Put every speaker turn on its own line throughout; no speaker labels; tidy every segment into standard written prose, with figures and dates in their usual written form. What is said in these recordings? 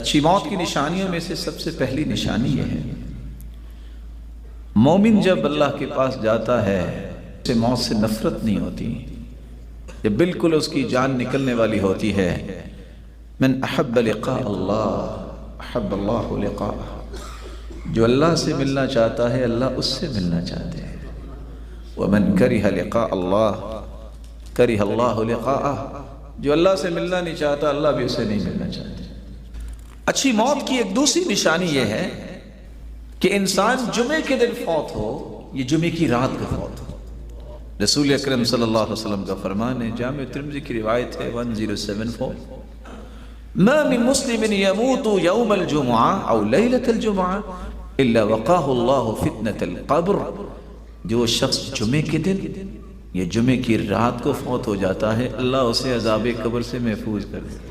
اچھی موت کی نشانیوں میں سے سب سے پہلی نشانی یہ ہے، مومن جب اللہ کے پاس جاتا ہے اسے موت سے نفرت نہیں ہوتی، جب بالکل اس کی جان نکلنے والی ہوتی ہے۔ من احب لقاء اللہ احب اللہ لقاءہ، جو اللہ سے ملنا چاہتا ہے اللہ اس سے ملنا چاہتے ہیں۔ ومن کرہ لقاء اللہ کرہ اللہ لقاءہ، جو اللہ سے ملنا نہیں چاہتا اللہ بھی اسے نہیں ملنا چاہتا۔ اچھی موت کی ایک دوسری نشانی یہ ہے کہ انسان جمعے کے دن فوت ہو، یہ جمعے کی رات کو فوت ہو۔ رسول اکرم صلی اللہ علیہ وسلم کا فرمان ہے، جامع ترمذی کی روایت ہے 1074، ما من مسلم يموت يوم الجمعہ او لیلۃ الجمعہ الا وقاه اللہ فتنة القبر، جو شخص جمعے کے دن یا جمعے کی رات کو فوت ہو جاتا ہے اللہ اسے عذاب قبر سے محفوظ کر دیتا ہے۔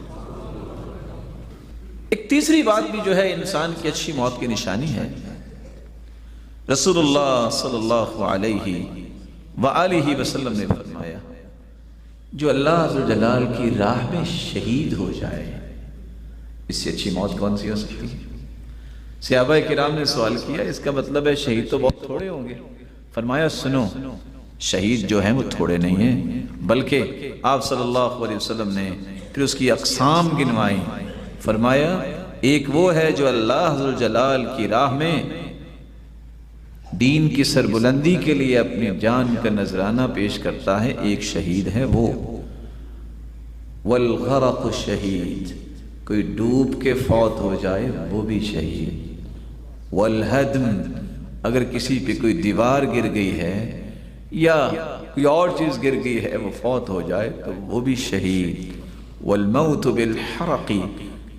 ایک تیسری بات بھی جو ہے انسان کی اچھی موت کی نشانی ہے، رسول اللہ صلی اللہ علیہ وآلہ وسلم نے فرمایا، جو اللہ ذوالجلال کی راہ میں شہید ہو جائے، اس سے اچھی موت کون سی ہو سکتی ہے؟ صحابہ کرام نے سوال کیا، اس کا مطلب ہے شہید تو بہت تھوڑے ہوں گے؟ فرمایا سنو، شہید جو ہیں وہ تھوڑے نہیں ہیں، بلکہ آپ صلی اللہ علیہ وسلم نے پھر اس کی اقسام گنوائی۔ فرمایا ایک وہ ہے جو اللہ ذوالجلال کی راہ میں دین کی سربلندی کے لیے اپنی جان کا نذرانہ پیش کرتا ہے، ایک شہید ہے وہ۔ والغرق شہید، کوئی ڈوب کے فوت ہو جائے وہ بھی شہید۔ والہدم، اگر کسی پہ کوئی دیوار گر گئی ہے یا کوئی اور چیز گر گئی ہے وہ فوت ہو جائے تو وہ بھی شہید۔ والموت بالحرق،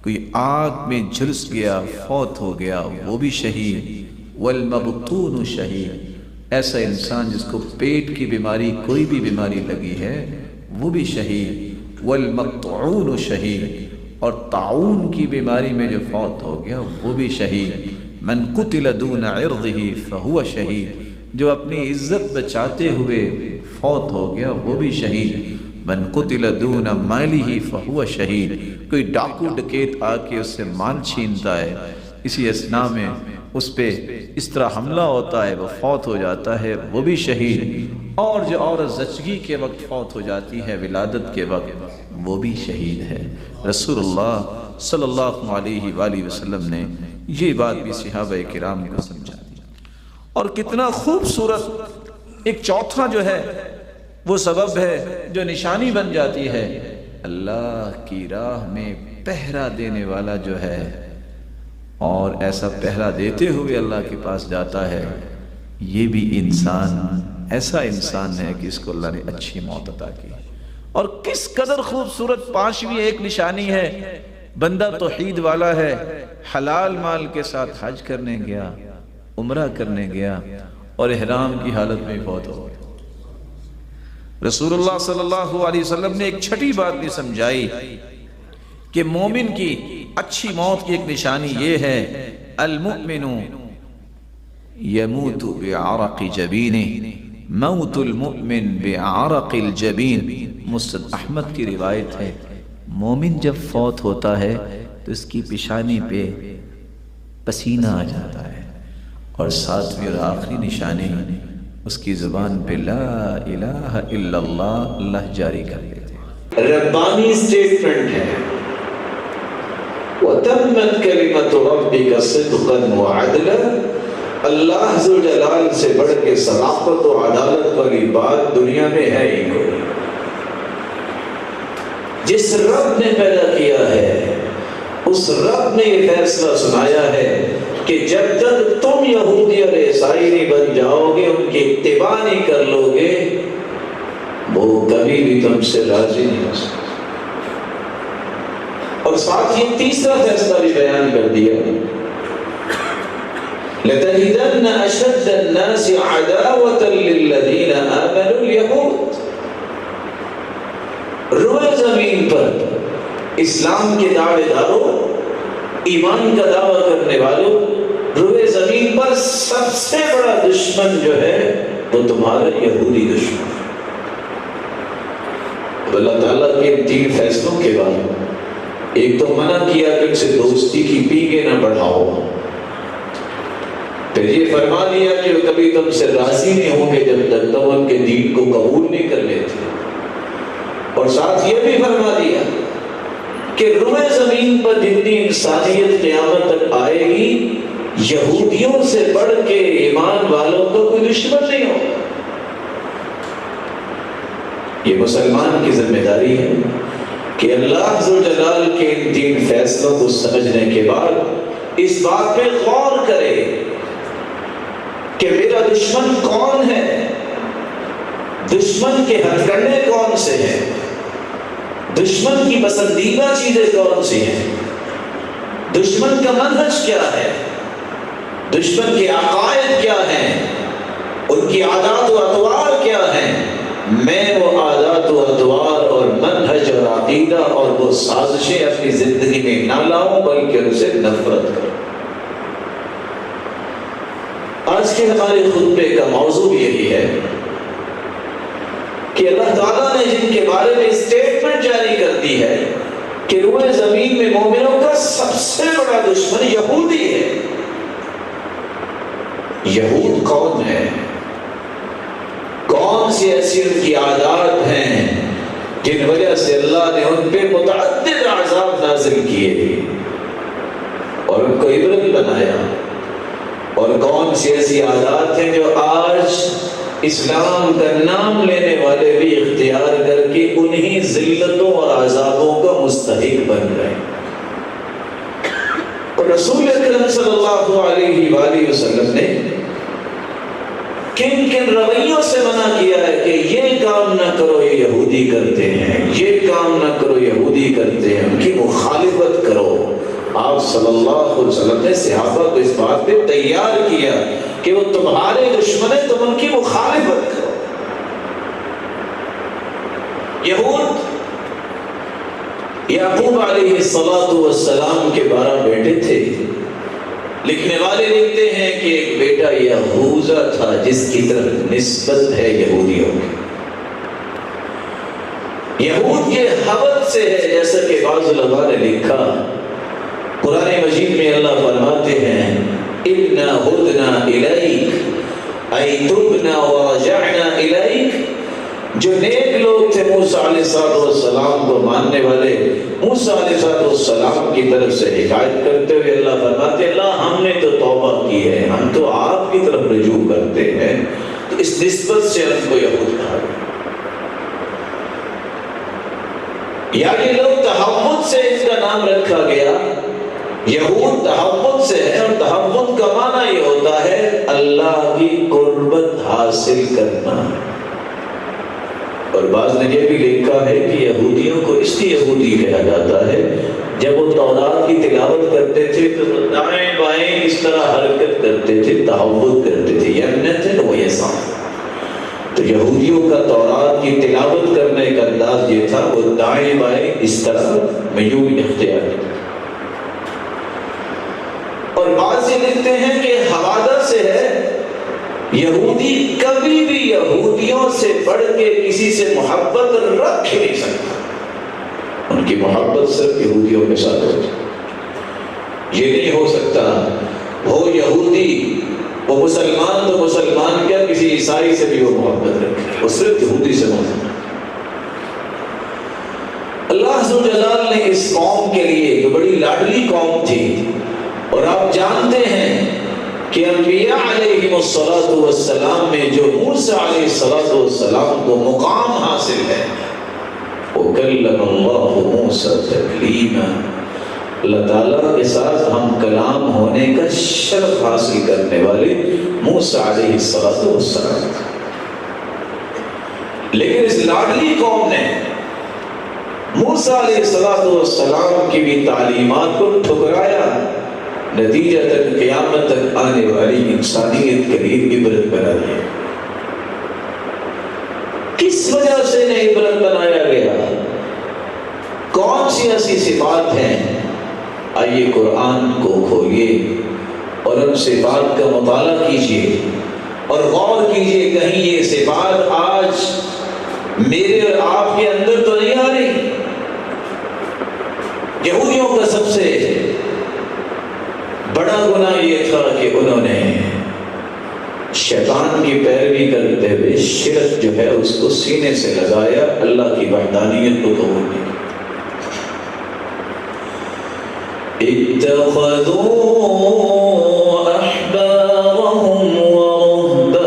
کوئی آگ میں جھلس گیا فوت ہو گیا وہ بھی شہید۔ والمبطون شہید، ایسا انسان جس کو پیٹ کی بیماری کوئی بھی بیماری لگی ہے وہ بھی شہید۔ والمطعون شہید، اور طاعون کی بیماری میں جو فوت ہو گیا وہ بھی شہید۔ من قتل دون عرضہ فہو شہید، جو اپنی عزت بچاتے ہوئے فوت ہو گیا وہ بھی شہید۔ من قتل دون مالہ فہو شہید، کوئی ڈاکو ڈکیت آ کے اس سے مال چھینتا ہے، اسی اثناء میں اس پہ اس طرح حملہ ہوتا ہے وہ فوت ہو جاتا ہے وہ بھی شہید۔ اور جو عورت زچگی کے وقت فوت ہو جاتی ہے ولادت کے وقت وہ بھی شہید ہے۔ رسول اللہ صلی اللہ علیہ وآلہ وسلم نے یہ بات بھی صحابہ کرام کو سمجھا دی۔ اور کتنا خوبصورت ایک چوتھا جو ہے وہ سبب ہے جو نشانی بن جاتی ہے، اللہ کی راہ میں پہرا دینے والا جو ہے اور ایسا پہرا دیتے ہوئے اللہ کے پاس جاتا ہے، یہ بھی انسان ایسا انسان ہے کہ اس کو اللہ نے اچھی موت عطا کی۔ اور کس قدر خوبصورت پانچویں ایک نشانی ہے، بندہ توحید والا ہے، حلال مال کے ساتھ حج کرنے گیا، عمرہ کرنے گیا اور احرام کی حالت میں فوت ہو گیا۔ رسول اللہ صلی اللہ علیہ وسلم نے ایک چھٹی بات بھی سمجھائی کہ مومن کی اچھی موت کی ایک نشانی یہ ہے، المؤمن یموت بعرق جبینہ، موت المؤمن بعرق الجبین۔ مسند احمد کی روایت ہے، مومن جب فوت ہوتا ہے تو اس کی پیشانی پہ پسینہ آ جاتا ہے، اور ساتویں اور آخری نشانی اس کی زبان پہ لا الہ الا اللہ اللہ جاری کر دیتے ہیں۔
ربانی سٹیٹمنٹ ہے، وَتَمَّتْ كَلِمَةُ رَبِّكَ صِدْقًا وَعَدْلًا، اللہ ذوالجلال سے بڑھ کے صداقت و عدالت والی بات دنیا میں ہے ہی کوئی۔ جس رب نے پیدا کیا ہے اس رب نے یہ فیصلہ سنایا ہے کہ جب تک تم یہودی اور عیسائی نہیں بن جاؤ گے، ان کی اتباع نہیں کر لو گے، وہ کبھی بھی تم سے راضی نہیں ہو سکتے۔ اور ساتھ ہی تیسرا فیصلہ بھی بیان کر دیا، لَتَجِدَنَّ أَشَدَّ النَّاسِ عَدَاوَةً لِلَّذِينَ آمَنُوا الْيَهُودَ، روئے زمین پر اسلام کے دعوے داروں، ایمان کا دعویٰ کرنے والوں، روئے زمین پر سب سے بڑا دشمن جو ہے وہ تمہارا یہودی دشمن۔ اللہ تعالیٰ کے تین فیصلوں کے بعد ایک تو منع کیا کہ ان سے دوستی کی پیگے نہ بڑھاؤ، پھر یہ فرما دیا کہ وہ کبھی تم سے راضی نہیں ہوں گے جب تک تم ان کے دین کو قبول نہیں کر لیتے، اور ساتھ یہ بھی فرما دیا کہ روئے زمین پر جتنی انسانیت قیامت تک آئے گی، یہودیوں سے بڑھ کے ایمان والوں کو کوئی دشمن نہیں ہوگا۔ یہ مسلمان کی ذمہ داری ہے کہ اللہ ذوالجلال کے ان تین فیصلوں کو سمجھنے کے بعد اس بات پہ غور کرے کہ میرا دشمن کون ہے، دشمن کے ہتھ کنڈے کون سے ہیں، دشمن کی پسندیدہ چیزیں کون سی ہیں، دشمن کا منہج کیا ہے، دشمن کے عقائد کیا ہیں، ان کی عادات و اطوار کیا ہیں۔ میں وہ عادات و اطوار اور منہج اور عقیدہ اور وہ سازشیں اپنی زندگی میں نہ لاؤں بلکہ ان سے نفرت کروں۔ آج کے ہمارے خطبے کا موضوع بھی یہی ہے کہ اللہ تعالیٰ نے جن کے بارے میں اسٹیٹمنٹ جاری کر دی ہے کہ روئے زمین میں مومنوں کا سب سے بڑا دشمن یہودی ہے۔ یہود کون ہے؟ کون سی ایسی ان کی عادات ہیں جن وجہ سے اللہ نے ان پہ متعدد عذاب نازل کیے اور ان کو عبرت بنایا، اور کون سی ایسی عادات ہیں جو آج اسلام کا نام لینے والے بھی اختیار کر کے انہی ذلتوں اور عذابوں کا مستحق بن گئے۔ اور رسول اکرم صلی اللہ علیہ وآلہ وسلم نے کن کن رویوں سے منع کیا ہے کہ یہ کام نہ کرو یہ یہودی کرتے ہیں، یہ کام نہ کرو یہودی کرتے ہیں، ان کی مخالفت کرو۔ آپ صلی اللہ علیہ وسلم نے صحابہ کو اس بات پہ تیار کیا کہ وہ تمہارے دشمن ہیں، تم ان کی مخالفت کرو۔ یہود یعقوب علیہ السلام کے 12 بیٹے تھے، لکھنے والے لکھتے ہیں کہ ایک بیٹا یہوذا تھا جس کی طرف نسبت ہے یہودیوں کی۔ یہود یہ حبت سے ہے، جیسا کہ بعض علماء نے لکھا۔ قرآن مجید میں اللہ فرماتے ہیں اِنَّا هُدْنَا إِلَيْكَ أَيْ تُبْنَا وَرَجَعْنَا إِلَيْكَ۔ جو نیک لوگ تھے موسیٰ علیہ السلام کو ماننے والے، موسیٰ علیہ السلام کی طرف سے حکایت کرتے ہوئے اللہ فرماتے ہیں اللہ ہم نے تو توبہ کی ہے، ہم تو آپ کی طرف رجوع کرتے ہیں، تو اس نسبت سے ان کو یہود کہا گیا۔ یا یہ لوگ تحمد سے اس کا نام رکھا گیا، یہود تحمد سے ہے، اور تحمد کا معنی یہ ہوتا ہے اللہ کی قربت حاصل کرنا۔ اور بعض نے یہ بھی لکھا ہے کہ یہودیوں کو اس لیے یہودی کہا جاتا ہے جب وہ تورات کی تلاوت کرتے تھے تو دائیں بائیں اس طرح حرکت کرتے تھے، تحوّل کرتے تھے، یمنتن و یسار۔ تو یہودیوں کا تورات کی تلاوت کرنے کا انداز یہ تھا، وہ دائیں بائیں اس طرح میول اختیار کرتے۔ اور بعض یہ لکھتے ہیں کہ حوادہ سے ہے، یہودی کبھی بھی یہودیوں سے بڑھ کے کسی سے محبت رکھ نہیں سکتا، ان کی محبت صرف یہودیوں کے ساتھ ہوتی۔ یہ نہیں ہو سکتا وہ یہودی، وہ مسلمان تو مسلمان کیا کسی عیسائی سے بھی وہ محبت رکھے، وہ صرف یہودی سے محبت۔ اللہ ذوالجلال نے اس قوم کے لیے جو بڑی لاڈلی قوم تھی، اور آپ جانتے ہیں کہ انبیاء علیہ السلام میں جو موسیٰ علیہ السلام کو مقام حاصل ہے، وَكَلَّمَ اللَّهُ مُوسَىٰ تَكْلِيمًا، اللہ تعالیٰ کے ساتھ ہم کلام ہونے کا شرف حاصل کرنے والے موسیٰ علیہ السلام۔ لیکن اس لاڈلی قوم نے موسیٰ علیہ السلام کی بھی تعلیمات کو ٹھکرایا، نتیجہ تک قیامت تک آنے والی انسانیت کے لیے عبرت بنا دیا۔ کس وجہ سے انہیں عبرت بنایا گیا؟ کون سی ایسی صفات ہیں؟ آئیے قرآن کو کھولیے اور ان صفات کا مطالعہ کیجیے اور غور کیجیے، کہیں یہ صفات آج میرے اور آپ کے اندر تو نہیں آ رہی۔ یہودیوں کا سب سے بڑا گناہ یہ تھا کہ انہوں نے شیطان کی پیروی کرتے ہوئے شرک جو ہے اس کو سینے سے لگایا، اللہ کی وحدانیت کو قبول نہیں کیا۔ اتخذوا احبارهم ورهبانهم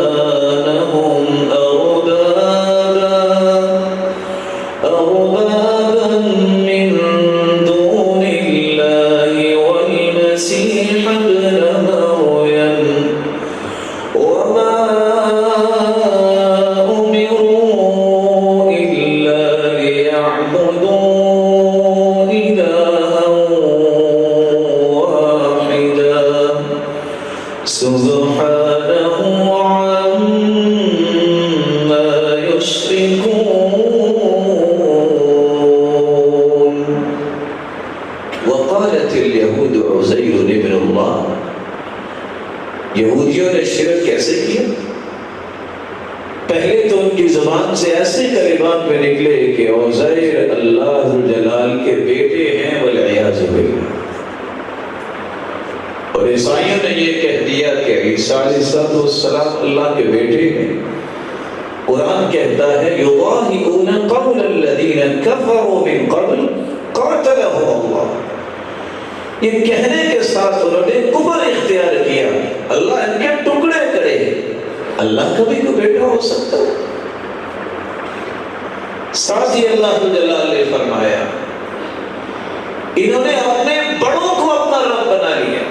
اربابا من دون الله والمسيح ابن مريم وما امروا الا ليعبدوا الها واحدا سبحانه عما يشركون۔ وقالت اليهود عزير ابن الله، یہودیوں نے شرک کیسے کیا؟ پہلے تو ان کی زبان سے ایسے کلمات میں نکلے کہ عزیر اللہ ذوالجلال کے بیٹے ہیں والعیاذ باللہ، اور عیسائیوں نے یہ کہہ دیا کہ عیسیٰ علیہ السلام اللہ کے بیٹے ہیں۔ قرآن کہتا ہے یضاہئون قول الذین کفروا من قبل قاتلهم اللہ، یہ کہنے کے ساتھ انہوں نے کفر اختیار کیا، اللہ ان کے ٹکڑے کرے۔ اللہ کا بھی کوئی بیٹا ہو سکتا ہے؟ ساتھ ہی اللہ جلال نے فرمایا انہوں نے اپنے بڑوں کو اپنا رب بنا لیا،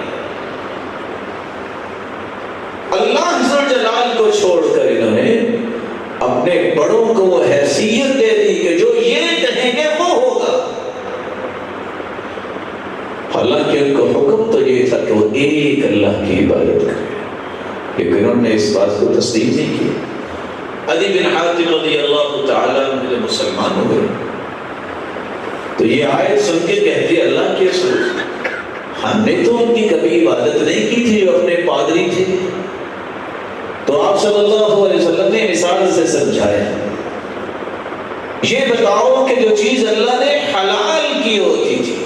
اللہ جلال کو چھوڑ کر انہوں نے اپنے بڑوں کو وہ حیثیت دے دی کہ جو یہ کہیں گے وہ ہوگا، حالانکہ ان کو حکم تو یہ تھا کہ وہ ایک اللہ کی عبادت کرے، لیکن انہوں نے اس بات کو تسلیم نہیں کیا۔ عدی بن حاتم رضی اللہ تعالیٰ عنہ مسلمان ہو گئے تو یہ آیت سن کے کہتے اللہ کے رسول ہم نے تو ان کی کبھی عبادت نہیں کی تھی، جو اپنے پادری تھے، تو آپ صلی اللہ علیہ وسلم نے مثال سے سمجھایا، یہ بتاؤ کہ جو چیز اللہ نے حلال کی ہوتی تھی،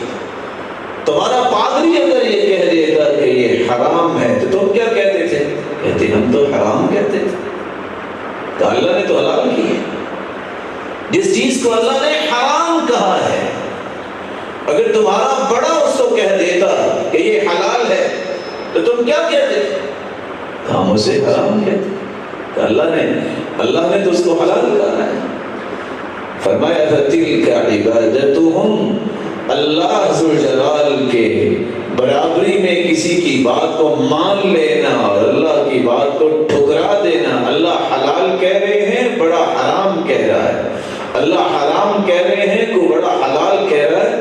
تمہارا پادری اگر یہ کہہ دیتا کہ یہ حرام ہے تو تم کیا کہتے تھے؟ کہتے ہم تو حرام کہتے تھے، تو اللہ نے تو حلال کی ہے۔ جس چیز کو اللہ نے حرام کہا ہے اگر تمہارا بڑا اس کو کہہ دیتا کہ یہ حلال ہے تو تم کیا کہتے تھے؟ ہم اسے حرام کہتے، تو اللہ نے تو اس کو حلال کہا ہے۔ فرمایا فَتِلْكَ عِبَادَتُهُمْ، اللہ ذوالجلال کے برابری میں کسی کی بات کو مان لینا اور اللہ کی بات کو ٹھکرا دینا، اللہ حلال کہہ رہے ہیں بڑا حرام کہہ رہا ہے، اللہ حرام کہہ رہے ہیں کوئی بڑا حلال کہہ رہا ہے،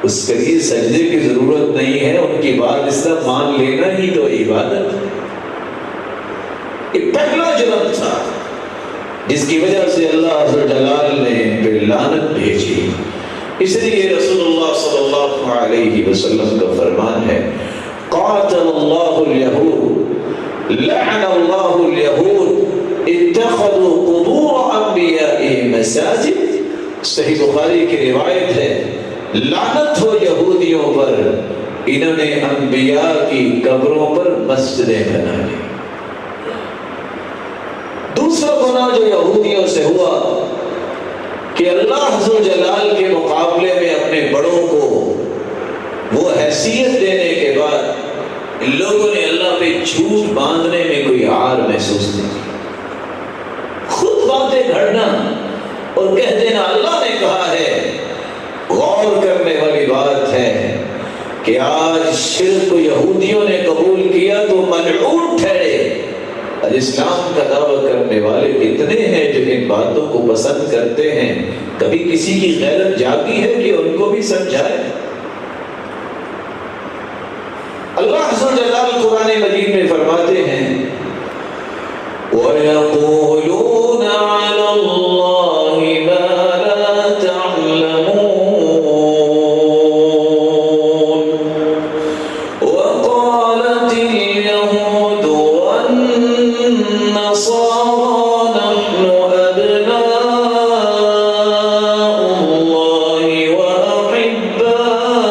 اس کے لیے سجدے کی ضرورت نہیں ہے، ان کی بات اس طرح مان لینا ہی تو عبادت ہے۔ یہ پہلا جرم تھا جس کی وجہ سے اللہ ذوالجلال نے ان پہ لعنت بھیجی۔ اس لیے رسول اللہ صلی اللہ علیہ وسلم کا فرمان ہے قاتل اللہ الیہود لعن اللہ الیہود اتخذوا قبور انبیائهم مساجد۔ صحیح بخاری کی روایت ہے لعنت ہو یہودیوں پر، انہوں نے انبیاء کی قبروں پر مسجدیں بنا لی۔ دوسرا گناہ جو یہودیوں سے ہوا کہ اللہ ذوالجلال کے مقابلے میں اپنے بڑوں کو وہ حیثیت دینے کے بعد ان لوگوں نے اللہ پہ جھوٹ باندھنے میں کوئی عار محسوس نہیں کی، خود باتیں گھڑنا اور کہہ دینا اللہ نے کہا ہے۔ غور کرنے والی بات ہے کہ آج شرک کو یہودیوں نے قبول کیا تو ملعون ٹھہرے، اور اسلام کا دعویٰ کرنے والے کتنے ہیں جو ان باتوں کو پسند کرتے ہیں؟ کبھی کسی کی غیرت جاگی ہے کہ ان کو بھی سمجھائے؟ اللہ ذوالجلال قرآن مجید میں فرماتے ہیں وَيَقُولُونَ عَلَى اللَّهِ مَا لَا تَعْلَمُونَ وَقَالَتِ الْيَهُودُ وَالنَّصَارَى نَحْنُ أَبْنَاءُ اللَّهِ وَأَحِبَّاؤُهُ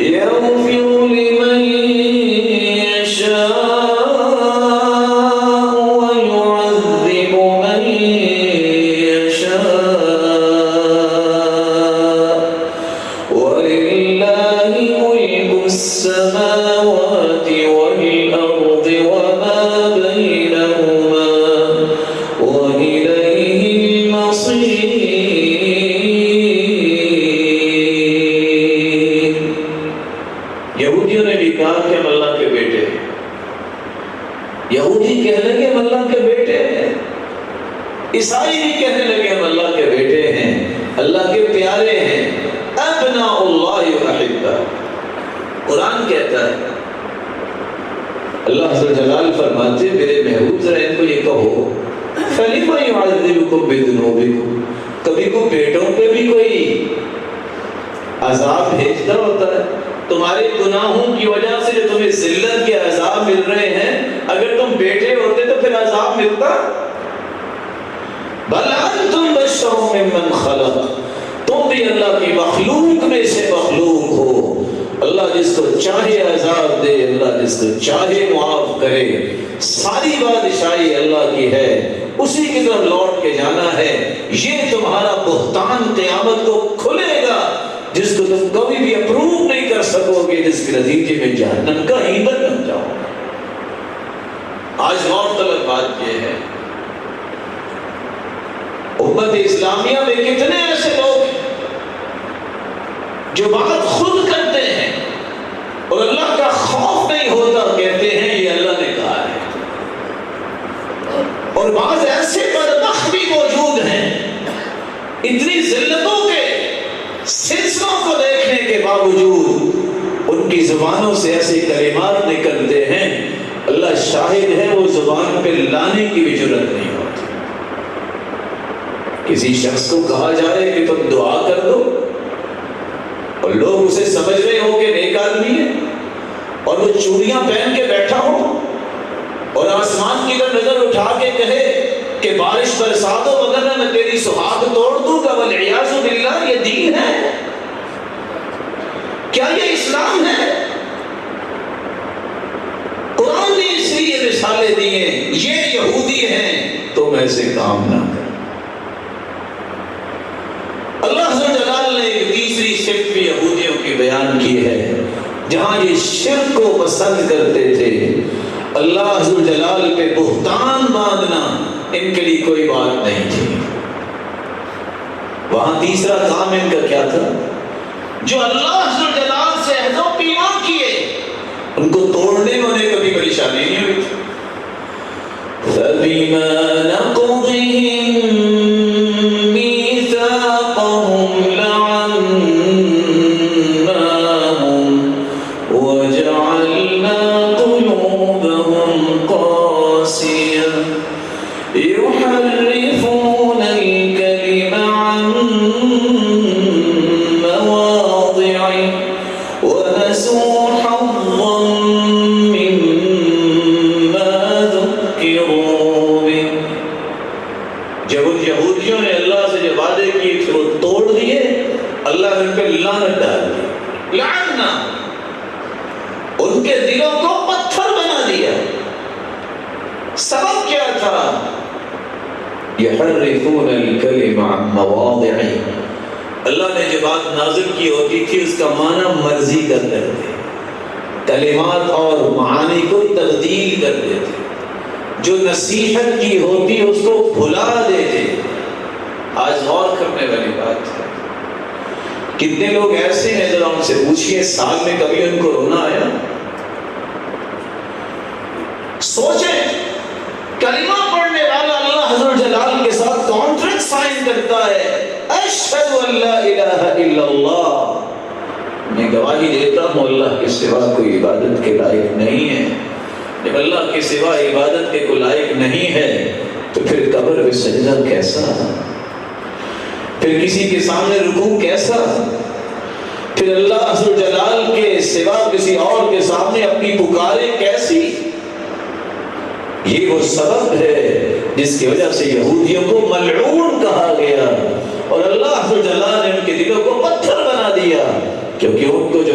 يغفر لمن يشاء ويعذب من يشاء ولله ملك السماوات والأرض وما بينهما وإليه المصير. یہودیوں نے بھی کہا کہ ہم اللہ کے بیٹے ہیں. یہودی کہنے لگے ہم اللہ کے بیٹے ہیں. عیسائی بھی کہنے لگے ہم اللہ کے بیٹے ہیں, اللہ کے پیارے ہیں. ابناء اللہ واحبہ. قرآن کہتا ہے, اللہ عز و جلال فرماتے میرے محبوب ذرا ان کو یہ کہو فَلِمَ يُعَذِّبُكُم بِذُنُوبِكُم. کبھی کو بیٹوں پہ بھی کوئی عذاب بھیجتا ہوتا ہے. تمہارے گناہوں کی وجہ سے جو تمہیں ذلت کے عذاب مل رہے ہیں, اگر تم بیٹے ہوتے تو پھر عذاب ملتا. بَلْ أَنْتُمْ بَشَرٌ مِّمَّنْ خَلَقَ. تم بھی اللہ کی مخلوق میں سے مخلوق ہو. اللہ جس کو چاہے عذاب دے, اللہ جس کو چاہے معاف کرے. ساری بادشاہی اللہ کی ہے, اسی کی طرف لوٹ کے جانا ہے. یہ تمہارا بہتان قیامت کو کھلے گا جس کو تم کبھی بھی اپروو نہیں کر سکو گے, جس کے نتیجے میں جہنم کا ایندھن بن جاؤ. آج غور طلب بات یہ ہے, امت اسلامیہ میں کتنے ایسے لوگ ہیں جو بات خود کرتے ہیں اور اللہ کا خوف نہیں ہوتا, کہتے ہیں یہ اللہ نے کہا ہے. اور بعض ایسے بدبخت بھی موجود ہیں اتنی ذلتوں کے سلسلوں کو دیکھنے کے باوجود ان کی زبانوں سے ایسے کلمات نکلتے ہیں, اللہ شاہد ہے وہ زبان پہ لانے کی بھی جرت نہیں ہوتی. کسی شخص کو کہا جائے کہ تم دعا کر دو اور لوگ اسے سمجھ رہے ہو کہ نیک آدمی ہے, اور وہ چوڑیاں پہن کے بیٹھا ہو اور آسمان کی طرف نظر اٹھا کے کہے کہ بارش برسا دو وگرنہ میں تیری سہاگ توڑ دوں گا, والعیاذ باللہ. یہ دین ہے کیا؟ یہ اسلام ہے؟ قرآن نے اس لیے رسالے دیے, یہ یہودی ہیں تم ایسے کام نہ کرو. اللہ عز و جلال نے ایک تیسری صفت بھی یہودیوں کی بیان کی ہے. جہاں یہ شرک کو پسند کرتے تھے, اللہ عز و جلال پہ بہتان باندھنا ان کے لیے کوئی بات نہیں تھی. وہاں تیسرا کام ان کا کیا تھا؟ جو اللہ عز و جلال سے عہد و پیمان کیے ان کو توڑنے میں انہیں کبھی پریشانی نہیں ہوئی تھی. فَبِمَا نَقْضِهِم مِّيثَاقَهُمْ لَعَنَّاهُمْ وَجَعَلْنَا قُلُوبَهُمْ قَاسِيَةً يُحَرِّفُونَ الْكَلِمَ عَن مَّوَاضِعِهِ وَنَسُوا حَظًّا مِّمَّا ذُكِّرُوا بِهِ. جب ان یہودیوں نے اللہ سے جو وعدے کیے تھے وہ توڑ دیے, اللہ نے ان پہ لعنت ڈال دی. لعننا, ان کے دلوں کو پتھر بنا دیا. سبب کیا تھا؟ یحرفون الکلم عن مواضعہ. اللہ نے جو بات نازل کی ہوتی تھی اس کا معنی مرضی کر دیتے, کلمات اور معانی کو تبدیل کر دیتے, جو نصیحت کی ہوتی اس کو بھلا دیتے. آج غور کرنے والی بات ہے, کتنے لوگ ایسے ہیں ذرا ان سے پوچھئے سال میں کبھی ان کو رونا آیا؟ سوچیں, کلمہ پڑھنے والا اللہ حضر جلال کے ساتھ کانٹریکٹ سائن کرتا ہے, اشہد ان لا الہ الا اللہ, میں گواہی دیتا ہوں اللہ کے سوا کوئی عبادت کے لائق نہیں ہے. جب اللہ کے سوا عبادت کے کو لائق نہیں ہے تو پھر قبر میں سجدہ کیسا, پھر کسی کے سامنے رکوع کیسا, پھر اللہ عزوجل جلال کے سوا کسی اور کے سامنے اپنی پکاریں کیسی. یہ وہ سبب ہے جس کی وجہ سے یہودیوں کو ملعون کہا گیا اور اللہ عزوجل جلال نے ان کے دلوں کو پتھر بنا دیا, کیونکہ ان کو جو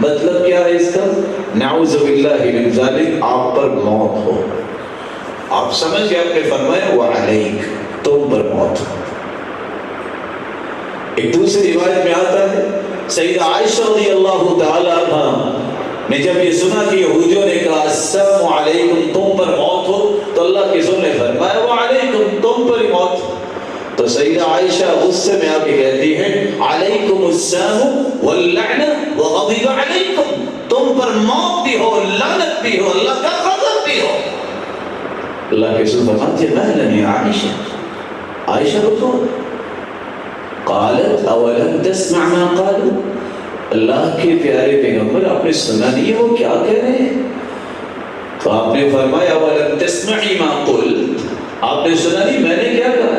مطلب کیا ہے اس کا؟ نعوذ باللہ من ذالک، آپ پر موت ہو. آپ سمجھ گئے؟ آپ نے فرمایا وعلیک، تم پر موت ہو. ایک دوسری روایت میں آتا ہے سیدہ عائشہ رضی اللہ تعالی عنہ نے جب یہ سنا کہ یہودیوں نے کہا السلام علیکم، تم پر موت ہو، تو اللہ کے رسول نے فرمایا وعلیکم، تم پر موت. تو سیدہ عائشہ غصے میں آ کے کہتی ہے علیکم السلام واللعنہ وغضب علیکم، تم پر موت بھی ہو، لعنت بھی ہو، اللہ کا غضب بھی ہو. اللہ کے رسول فرماتے ہیں مہلا یا عائشہ، عائشہ رکو. قالت اولم تسمع ما قالوا، اللہ کے پیارے پیغمبر آپ نے سنا نہیں وہ کیا کہہ رہے ہیں؟ تو آپ نے فرمایا اولم تسمعی ما قلت، آپ نے سنا نہیں میں نے کیا کہا؟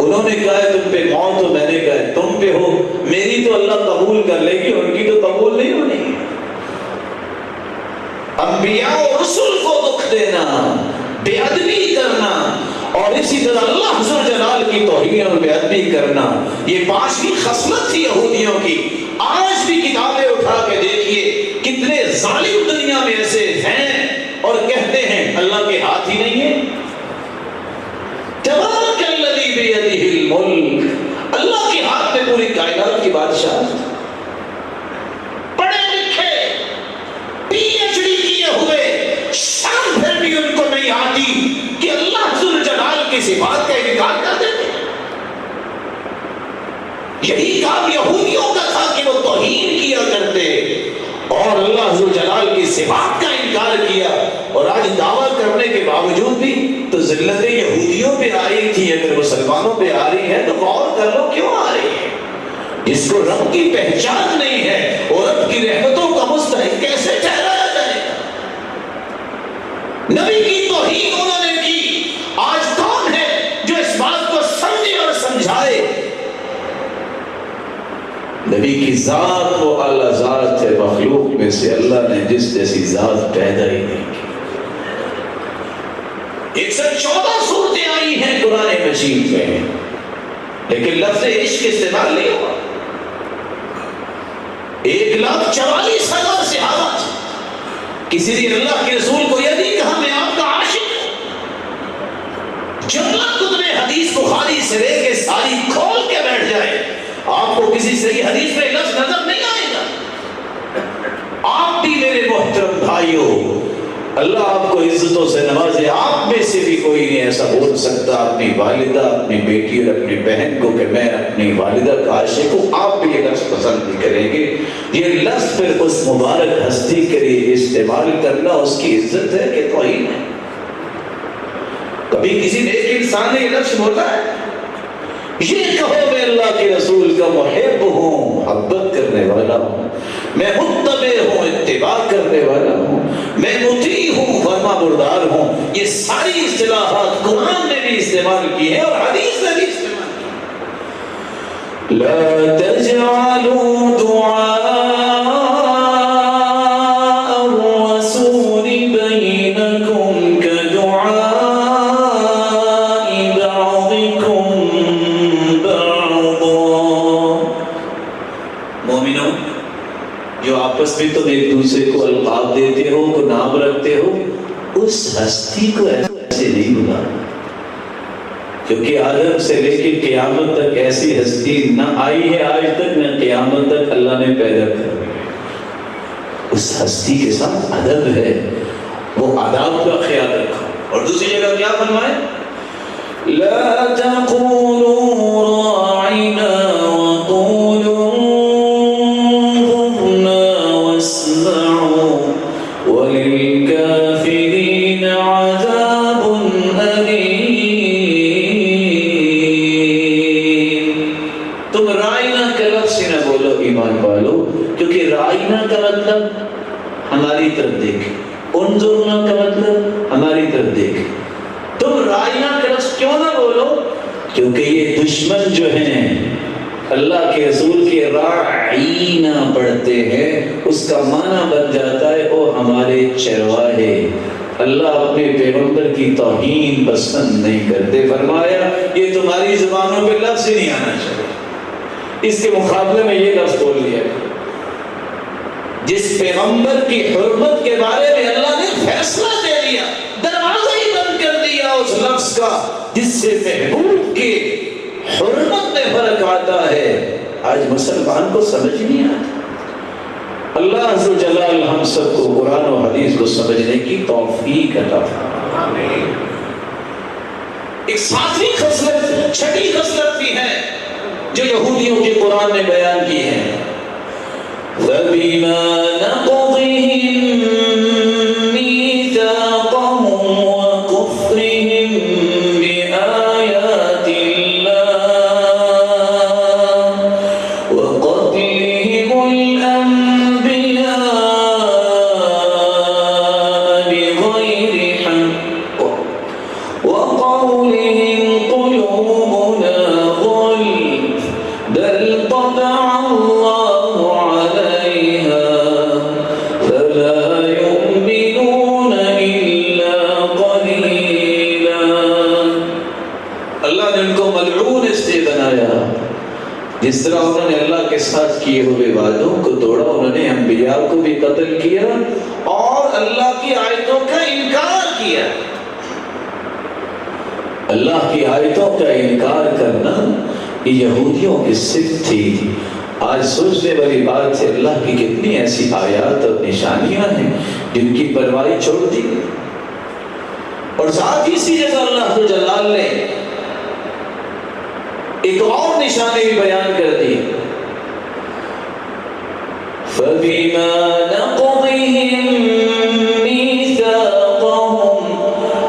انہوں نے کہا ہے تم پہ موت ہو، میں نے کہا ہے تم پہ ہو. میری تو اللہ قبول کر لے گی، ان کی تو قبول نہیں ہونی. انبیاء و رسول کو دکھ دینا، بے ادبی کرنا، اور اسی طرح اللہ ذو جلال کی توہین اور بے ادبی کرنا، یہ 5ویں خصلت تھی یہودیوں کی. آج بھی کتابیں اٹھا کے دیکھیے کتنے ظالم دنیا میں ایسے ہیں اور کہتے ہیں اللہ کے ہاتھ ہی نہیں ہے. تبارک الذی بیدہ الملک، اللہ کے ہاتھ میں پوری کائنات کی بادشاہت. پڑھے لکھے پی ایچ ڈی کیے ہوئے شان پھر بھی ان کو نہیں آتی کہ اللہ ذو جلال کی صفات کا انکار کر دیتے. یہی کام یہودیوں کا تھا کہ وہ توہین کیا کرتے اور اللہ ذو جلال کی صفات کا انکار کیا. اور آج دعویٰ کرنے کے باوجود بھی تو ذلتیں یہودیوں پہ آ رہی تھی، اگر مسلمانوں پہ آ رہی ہے تو غور کر لو کیوں آ رہی ہے. جس کو رب کی پہچان نہیں ہے اور رب کی رحمتوں کا مستحق کیسے ٹھہرایا جائے گا؟ نبی کی توہین انہوں نے کی. آج کون ہے جو اس بات کو سمجھے اور سمجھائے؟ نبی کی ذات وہ اعلیٰ ذات ہے، مخلوق میں سے اللہ نے جس جیسی ذات پیدا ہی نہیں کی. 114 صورتیں آئی ہیں قرآن مجید میں، لیکن لفظ عشق استعمال نہیں ہوا. 1,44,000 صحابہ کسی دن اللہ کے رسول کو یہ نہیں کہا میں آپ کا عاشق ہوں. جملہ کتنے حدیث بخاری سے لے کے ساری کھول کے بیٹھ جائے، آپ کو کسی صحیح حدیث میں لفظ نظر نہیں آئے گا. آپ بھی میرے محترم بھائیوں، اللہ آپ کو عزتوں سے نوازے. آپ میں سے بھی کوئی نہیں ایسا بول سکتا اپنی والدہ، اپنی بیٹی اور اپنی بہن کو کہ میں اپنی والدہ کا عاشق ہوں. آپ بھی یہ لفظ پسند نہیں کریں گے. یہ لفظ پھر اس مبارک ہستی کے لیے استعمال کرنا اس کی عزت ہے کہ توہین ہے؟ کبھی کسی نیک انسان نے یہ لفظ بولا ہے؟ یہ کہو میں اللہ کے رسول کا محب ہوں، محبت کرنے والا ہوں، میں متبع ہوں، اتباع کرنے والا ہوں، میں مطیع ہوں، فرما بردار ہوں. یہ ساری اصطلاحات قرآن نے بھی استعمال کی ہے اور حدیث نے بھی استعمال کی. لا تجعلوا دعاء الرسول بینکم کدعاء آپس میں تم ایک دوسرے کو القاب دیتے ہو، کو نام رکھتے ہو، اس ہستی کو ایسے نہیں بلانا. کیونکہ آدم سے لے کے قیامت تک ایسی ہستی نہ آئی ہے آج تک، نہ قیامت تک اللہ نے پیدا کر. اس ہستی کے ساتھ ادب ہے، وہ آداب کا خیال رکھو. اور دوسری جگہ کیا فرمائے؟ لا تقولوا راعنا وقولوا وللكافرين عذاب أليم. تم رائنا کا لفظ نہ بولو ایمان والو، کیونکہ رائنا کا مطلب ہماری طرف دیکھ، انظرنا کا مطلب ہماری طرف دیکھ. تم رائنا کا لفظ کیوں نہ بولو؟ کیونکہ یہ دشمن جو ہیں اللہ کے رسول کے راعینا پڑھتے ہیں، اس کا معنی بن جاتا ہے وہ ہمارے چرواہے. اللہ اپنے پیغمبر کی توہین پسند نہیں کرتے. فرمایا یہ تمہاری زبانوں پہ لفظ ہی نہیں آنا چاہیے، اس کے مقابلے میں یہ لفظ بول لیا. جس پیغمبر کی حرمت کے بارے میں اللہ نے فیصلہ دے دیا، دروازہ ہی بند کر دیا اس لفظ کا جس سے محبوب کی حرمت میں فرق آتا ہے، آج مسلمان کو سمجھ نہیں آتا۔ اللہ عز و جلال ہم سب کو قرآن و حدیث کو سمجھنے کی توفیق عطا فرمائے۔ ایک ساتویں خصلت، چھٹی خصلت بھی ہے جو یہودیوں کے قرآن نے بیان کی ہے، فَبِمَا نَقْضِهِم مِّيثَاقَهُمْ وَكُفْرِهِم بِآيَاتِ اللَّهِ وَقَتْلِهِمُ الْأَنبِيَاءَ بِغَيْرِ حَقٍّ وَقَوْلِهِمْ قُلُوبُنَا غُلْفٌ بَلْ طَبَعَ اللَّهُ عَلَيْهَا فَلَا يُؤْمِنُونَ إِلَّا قَلِيلًا۔ اللہ نے ان کو ملعون اس لیے بنایا جس طرح انہوں نے اللہ کے ساتھ کیے ہوئے وعدوں کو توڑا، انہوں نے انبیاء کو بھی قتل کیا اور اللہ کی آیتوں کا انکار کیا۔ اللہ کی آیتوں کا انکار کرنا یہ یہودیوں کی صفت تھی۔ آج سوچنے والی بات ہے اللہ کی کتنی ایسی آیات اور نشانیاں ہیں جن کی پرواہ چھوڑ دی، اور ساتھ ہی اسی جگہ اللہ جلال نے ایک اور نشانی بھی بیان کر دی، فَبِمَا نَقْضِهِم مِّيثَاقَهُمْ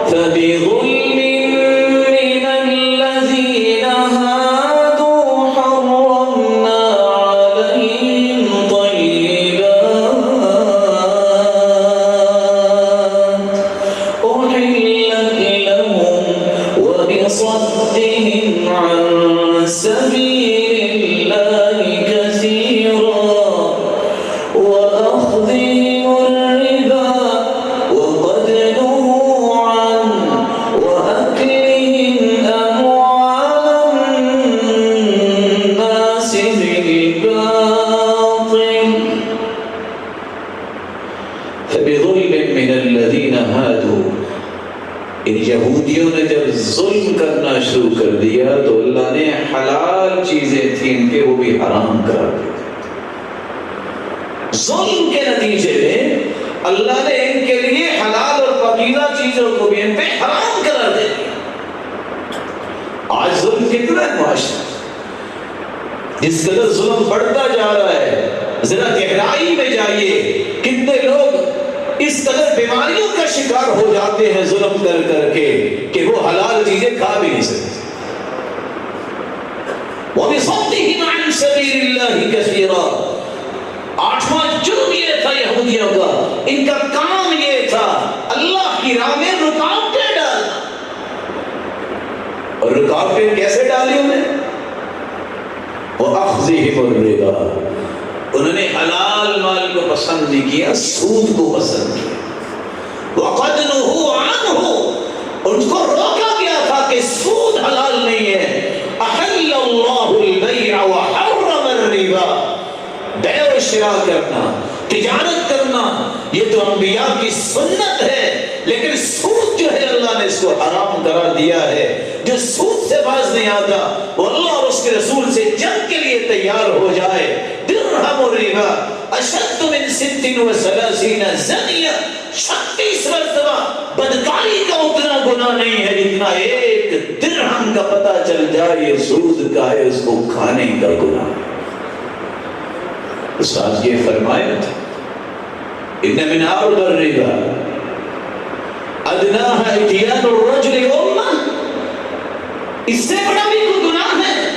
فَبِظُلْمٍ مِّنَ الَّذِينَ هَادُوا حَرَّمْنَا عَلَيْهِمْ طَيِّبَاتٍ أُحِلَّتْ لَهُمْ وَبِصَدِّهِمْ عَن سَبِيلِ اللَّهِ كَثِيرًا وَأَخْذِهِمُ الرِّبَا وَقَدْ نُهُوا عَنْهُ وَأَكْلِهِمْ أَمْوَالَ النَّاسِ بِالْبَاطِلِ فَبِظُلْمٍ مِّنَ الَّذِينَ هَادُوا۔ ان یہودیوں نے جب ظلم کرنا شروع کر دیا تو اللہ نے حلال چیزیں تھیں ان کے وہ بھی حرام کرا دی۔ ظلم کے نتیجے میں اللہ نے ان کے لیے حلال اور پاکیزہ چیزوں کو بھی ان پہ حرام کرا دیا۔ آج ظلم کتنا ہے معاشرہ، جس قدر ظلم بڑھتا جا رہا ہے، ذرا گہرائی میں جائیے، کتنے لوگ اس قدر بیماریوں کا شکار ہو جاتے ہیں ظلم کر کر کے کہ وہ حلال چیزیں کھا بھی نہیں سکتے۔ وَبِصَدِّهِمْ عَنْ سَبِيلِ اللَّهِ كَثِيرًا۔ آٹھواں جرم یہ تھا یہودیوں کا، ان کا کام یہ تھا اللہ کی راہ میں رکاوٹیں ڈالنا۔ اور رکاوٹیں کیسے ڈالی انہیں؟ وَأَخْذِهِمُ الرِّبَا، انہوں نے حلال مال کو پسند نہیں کیا، سود کو پسند کیا۔ وَقَدْ نُهُوا عَنْهُ، ان کو روکا گیا تھا کہ سود حلال نہیں ہے۔ أَحَلَّ اللَّهُ الْبَيْعَ وَحَرَّمَ الرِّبَا، بیع و شراء کرنا، تجارت کرنا، یہ تو انبیاء کی سنت ہے، لیکن سود جو ہے اللہ نے اس کو حرام کرا دیا ہے۔ جو سود سے باز نہیں آتا وہ اللہ اور اس کے رسول سے جنگ کے لیے تیار ہو جائے۔ درہم الربا اشد من 36 زنیہ، 36 مرتبہ بدکاری کا اتنا گناہ نہیں ہے جتنا ایک درہم کا پتہ چل جائے یہ سود کا ہے، اس کو کھانے کا گناہ۔ ساتھ یہ فرمایا تھا ان من اعظم الربا ادناها اتيان الرجل امه، اس سے بڑا بھی کوئی گناہ ہے؟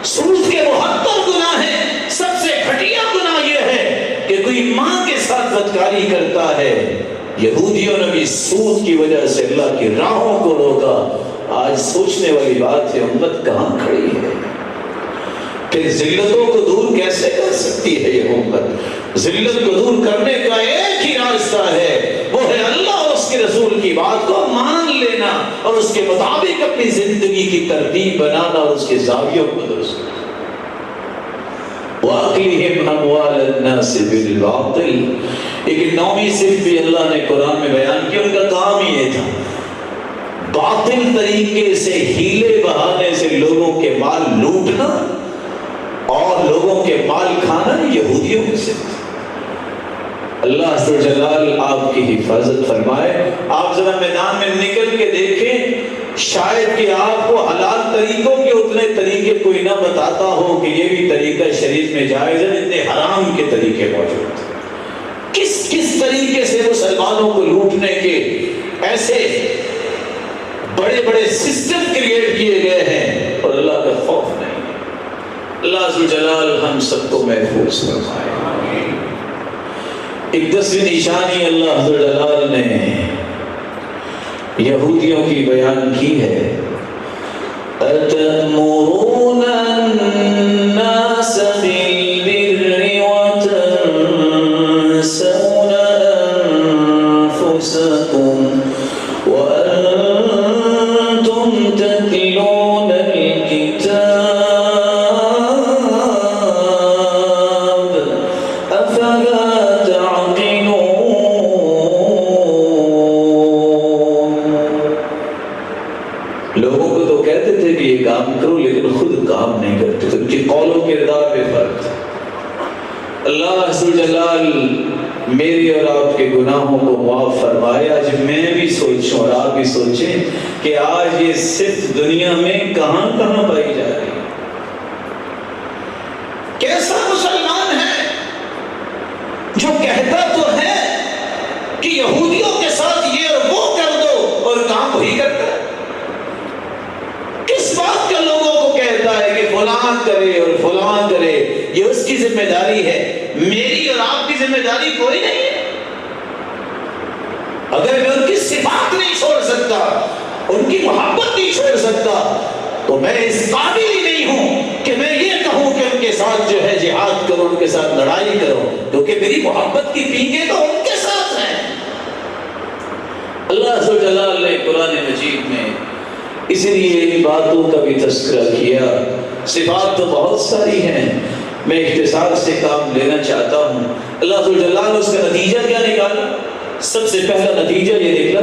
سود کے 72 گناہ ہیں، سب سے گھٹیا گناہ یہ ہے کہ کوئی ماں کے ساتھ بدکاری کرتا ہے۔ یہودیوں نے بھی سود کی وجہ سے اللہ کی راہوں کو روکا۔ آج سوچنے والی بات ہے امت کہاں کھڑی ہے؟ پھر ذلتوں کو دور کیسے کر سکتی ہے یہ امت؟ ذلت کو دور کرنے کا ایک ہی راستہ ہے، وہ ہے اللہ اور اس کے رسول کی بات کو مان لینا اور اس کے مطابق اپنی زندگی کی ترتیب بنانا اور اس کے زاویوں کو درست کرنا۔ وَأَكْلِهِمْ أَمْوَالَ النَّاسِ بِالْبَاطِلِ۔ ایک نویں صرف بھی اللہ نے قرآن میں بیان کیا، ان کا کام ہی یہ تھا باطل طریقے سے، ہیلے بہانے سے لوگوں کے مال لوٹنا اور لوگوں کے مال کھانا، یہودیوں کی صفت۔ اللہ عز و جلال آپ کی حفاظت فرمائے۔ آپ ذرا میدان میں نکل کے دیکھیں، شاید کہ آپ کو حلال طریقوں کے اتنے طریقے کوئی نہ بتاتا ہو کہ یہ بھی طریقہ شریعت میں جائز ہے، اتنے حرام کے طریقے موجود ہیں۔ کس کس طریقے سے مسلمانوں کو لوٹنے کے ایسے بڑے بڑے سسٹم کریٹ کیے گئے ہیں، اور اللہ کا خوف نہیں۔ اللہ عز و جلال ہم سب کو محفوظ فرمائے۔ ایک 10ویں نشانی اللہ عز و جلال نے یہودیوں کی بیان کی ہے، أَتَأْمُرُونَ النَّاسَ بِالْبِرِّ وَتَنْسَوْنَ أَنفُسَكُمْ وَأَنْتُمْ تَتْلُونَ الْكِتَابَ أَفَلَا لوگوں کو تو کہتے تھے کہ یہ کام کرو، لیکن خود کام نہیں کرتے تھے، ان کی قول و کردار میں فرق تھا۔ اللہ عز و جلال میرے اور آپ کے گناہوں کو معاف فرمائے۔ آج میں بھی سوچوں اور آپ بھی سوچیں کہ آج یہ صرف دنیا میں کہاں کہاں پائی جا رہی ہے۔ کیسا مسلمان ہے جو کہتا تو ہے کہ یہودیوں کے ساتھ یہ اور وہ کر دو اور کام وہی کرتا ہے؟ کس بات کا لوگوں کو کہتا ہے کہ فلاں کرے اور فلاں کرے، یہ اس کی ذمہ داری ہے، میری اور آپ کی ذمہ داری کوئی نہیں ہے؟ اگر میں ان کی صفات نہیں چھوڑ سکتا، ان کی محبت نہیں چھوڑ سکتا، تو میں اس قابل ہی نہیں ہوں کہ میں یہ کہوں کہ ان کے ساتھ جو ہے جہاد کرو، ان کے ساتھ لڑائی کرو، کیونکہ میری محبت کی پیکیں تو ان کے ساتھ ہیں۔ اللہ عز و جلال نے قرآن مجید میں اس لیے ان باتوں کا بھی تذکرہ کیا۔ صفات تو بہت ساری ہیں، میں اختصار سے کام لینا چاہتا ہوں۔ اللہ عز و جلال نے اس کا نتیجہ کیا نکالا؟ سب سے پہلا نتیجہ یہ نکلا،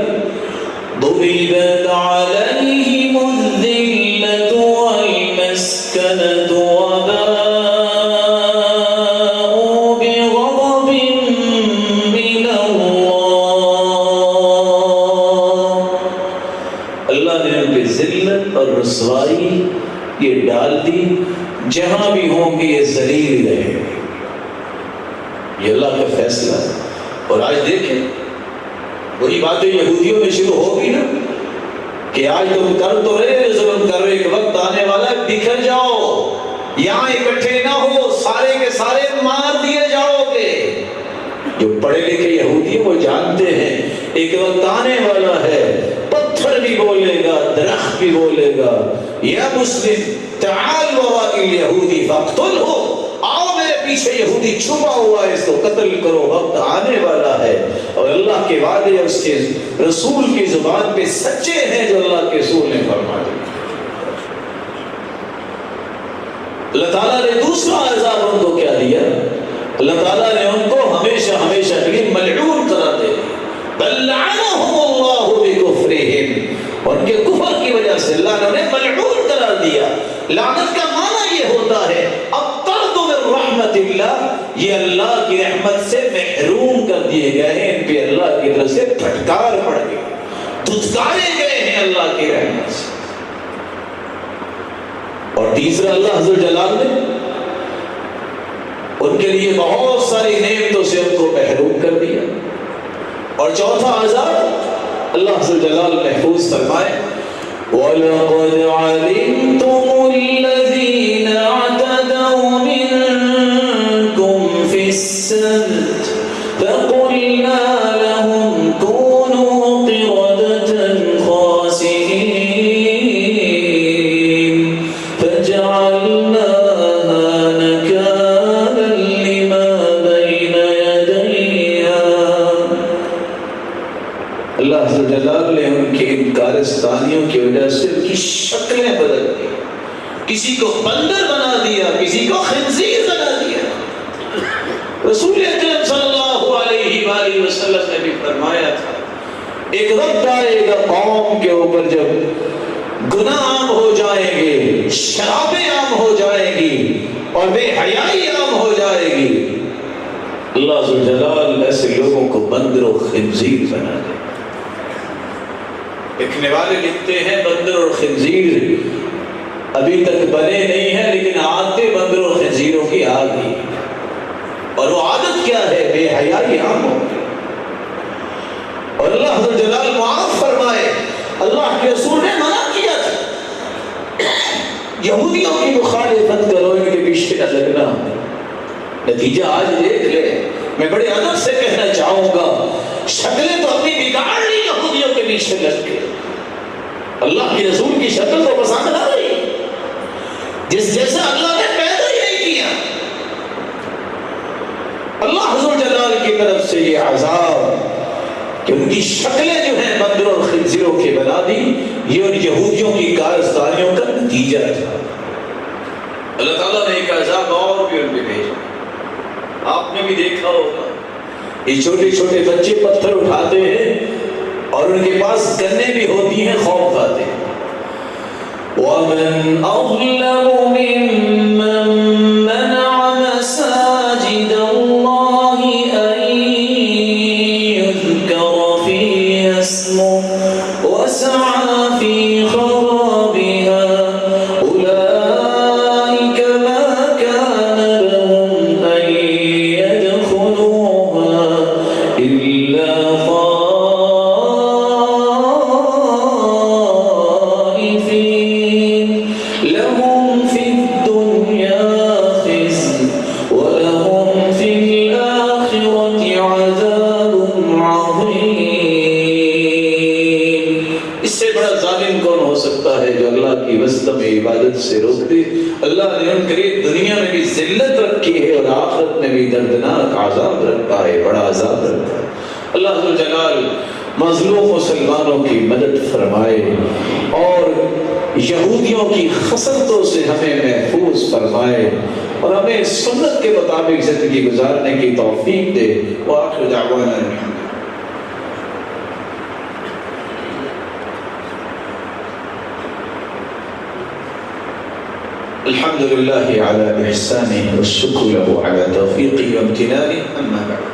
ضُرِبَتْ عَلَيْهِمُ الذِّلَّةُ وَالْمَسْكَنَةُ وَبَاءُوا بِغَضَبٍ مِّنَ اللَّهِ۔ اللہ نے ان پہ ذلت اور رسوائی یہ ڈال دی، جہاں بھی ہوں گے یہ ذلیل رہے، یہ اللہ کا فیصلہ ہے۔ اور آج دیکھیں وہی باتیں یہودیوں میں شروع ہوگی نا کہ آج تم کر تو رہے ظلم کر رہے، ایک وقت آنے والا ہے بکھر جاؤ، یہاں اکٹھے نہ ہو، سارے کے سارے مار دیے جاؤ گے۔ جو پڑھے لکھے یہودی وہ جانتے ہیں ایک وقت آنے والا ہے، پتھر بھی بولے گا، درخت بھی بولے گا، یا مسلم تعال وراء الیہودی فاقتلہ، آؤ میرے پیچھے یہودی چھپا ہوا ہے، اس کو قتل کرو، وقت آنے والا ہے۔ اور اللہ کے وعدے اس کے رسول کی زبان پہ سچے ہیں جو اللہ کے رسول نے فرما دیا۔ اللہ تعالیٰ نے دوسرا عذاب ان کو کیا دیا؟ اللہ تعالیٰ نے ان کو ہمیشہ ہمیشہ کے لیے ملعون قرار دے دیا۔ بل لعنہم اللہ بکفرہم، ان کے کفر کی وجہ سے اللہ نے انہیں ملعون قرار دیا۔ لعنت کا معنی یہ ہوتا ہے الطرد من رحمت اللہ، یہ اللہ کی رحمت سے محروم کر دیے گئے ہیں، ان پہ اللہ کی طرف سے پھٹکار پڑ گئی، دھتکارے گئے ہیں اللہ کی رحمت سے۔ اور تیسرا اللہ عز و جلال نے ان کے لیے بہت ساری نعمتوں سے ان کو محروم کر دیا۔ اور چوتھا عذاب اللہ عز و جلال محفوظ فرمائے، وَلَقَدْ عَلِمْتُمُ الَّذِينَ اعْتَدَوْا مِنْكُمْ فِي السَّبْتِ فَقُلْنَا لَهُمْ كُونُوا قِرَدَةً خَاسِئِينَ فَجَعَلْنَاهَا نَكَالًا لِمَا بَيْنَ يَدَيْهَا۔ اللہ عز و جلال نے ان کے انکارستانیوں کی وجہ سے ان کی شکلیں بدل دی، کسی کو بندر بنا دیا، کسی کو خنزیر بنا دیا۔ رسول اکرم صلی اللہ علیہ وآلہ وسلم نے بھی فرمایا تھا ایک وقت آئے گا قوم کے اوپر جب گناہ عام ہو جائیں گے، شرابیں عام ہو جائیں گی اور بے حیائی عام ہو جائے گی، اللہ ذوالجلال ایسے لوگوں کو بندر و خنزیر بنا دے۔ لکھنے والے لکھتے ہیں بندر اور خنزیر ابھی تک بنے نہیں ہیں، لیکن عادتیں بندر اور خنزیروں کی آ گئی، اور وہ عادت کیا ہے؟ بے حیائی عام ہو گئی۔ اور اللہ ذوالجلال معاف فرمائے، اللہ کے رسول نے منع کیا تھا یہودیوں کی مخالفت کرو، ان کے پیچھے نہ لگنا۔ نتیجہ آج دیکھ لے، میں بڑے ادب سے کہنا چاہوں گا، شکلیں تو اپنی بگاڑ لی یہودیوں کے پیچھے لگ کے، اللہ کے رسول کی شکل تو پسند نہ رہی، جس جیسا اللہ نے پیدا ہی نہیں کیا۔ اللہ ذوالجلال کی طرف سے یہ عذاب کہ ان کی شکلیں جو ہیں بندروں اور خنزیروں کے بنا دی، یہ ان یہودیوں کی کارستانیوں کا نتیجہ تھا۔ اللہ تعالیٰ نے ایک عذاب اور بھی ان پہ بھیجا، آپ نے بھی دیکھا ہوگا، یہ چھوٹے چھوٹے بچے پتھر اٹھاتے ہیں اور ان کے پاس گنیں بھی ہوتی ہیں، خوف کھاتے ہیں۔ وَمَنْ أَظْلَمُ مِمَّن مَّنَعَ مَسَاجِدَ اللَّهِ أَن يُذْكَرَ فِيهَا اسْمُهُ وَسَعَىٰ فِي خَرَابِهَا أُولَٰئِكَ مَا كَانَ لَهُمْ أَن يَدْخُلُوهَا إِلَّا عبادت سے روک دے۔ اللہ نے ان کے لیے دنیا میں بھی ذلت رکھی ہے اور آخرت میں بھی دردناک عذاب رکھا ہے، بڑا عذاب رکھا ہے۔ اللہ ذوالجلال مظلوم مسلمانوں کی مدد فرمائے اور یہودیوں کی خسرتوں سے ہمیں محفوظ فرمائے اور ہمیں سنت کے مطابق زندگی گزارنے کی توفیق دے۔ وآخر دعوانا الحمد الحمد لله على إحسانه والشكر له على توفيقه وامتنانه، أما بعد